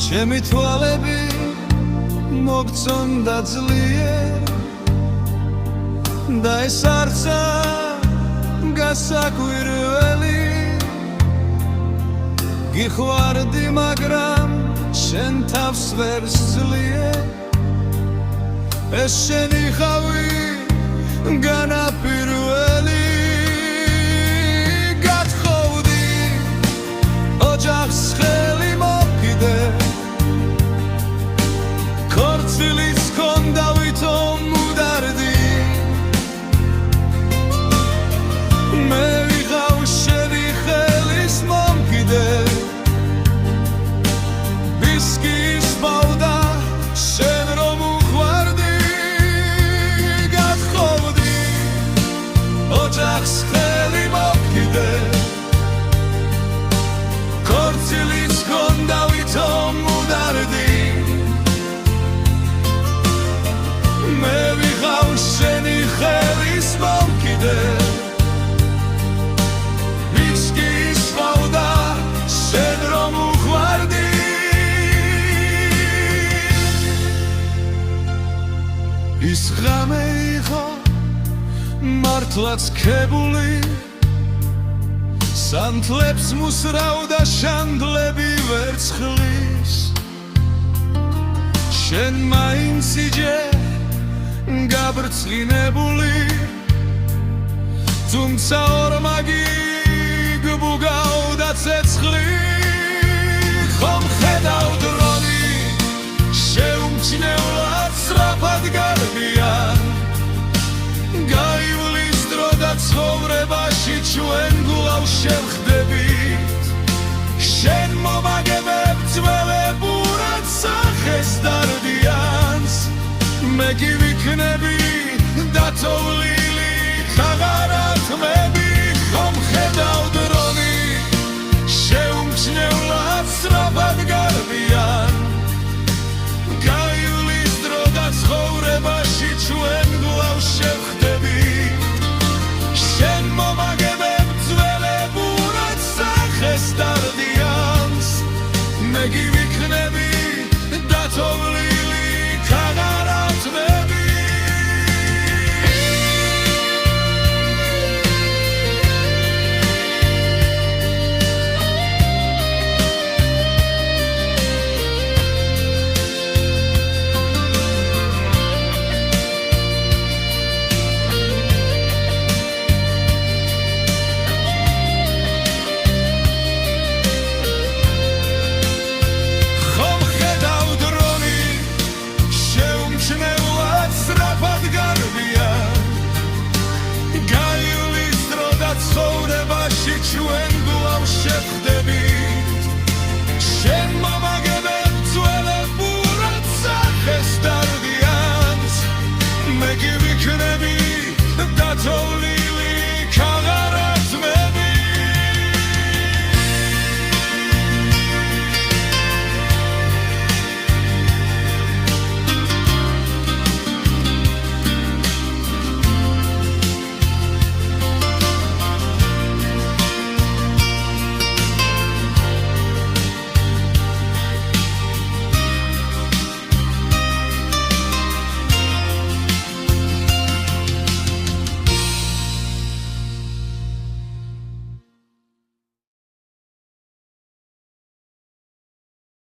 ჩემი თვალები მოგწონდა ძლიერ და ეს არცა გასაკვირველი გიხვარდი მაგრამ შენ თავს ვერ სძლიერ ეს შენი ხავი განაპირველი გათხოვდი ოჯახს ხელი მოკიდე ქორწილის ჰქონდა ვითომ მუდარდი მე ვიღავ შენი ხელის მომკიდე ვისკი ისმავდა შენ რომ უყვარდი გათხოვდი ოჯახს ხელი მოკიდე ქორწილის ჰქონდა ვითომ მუდარდი მე ვიღავ შენი ხელის მომკიდე ვისკი ისმავდა შენ რომ უყვარდი ის ღამე იყო მართლაც ქებული სანთლებს მუსრავდა შანდლები ვერცხლის შენ მაინც იჯე გაბრწყინებული თუმცა ორმაგი გბუგავდა ცეცხლი ხომ ხედავ დრონი შეუმჩნევლად სწრაფად გარბიან გაივლის დრო და ცხოვრებაში ჩვენ გულავ შევხდებით შენ მომაგებებ ძველებურად სახეს დარდიანს მე კი ვიქნები დათოვლილი ქაღარათმები ხომ ხედავ დრონი შეუმჩნევლად სწრაფად გარბიან გაივლის დრო და ცხოვრებაში ჩვენ გლავ შევხდებით შენ მომაგებებ ძველებურად სახეს დარდიანს მე კი ვიქნები დათოვლილი ქაღარათმები ჩვენ გლავ შევხდებით შენ მომაგებებ ძველებურად სახეს დარდიანს მე კი ვიქნები დათოვლილი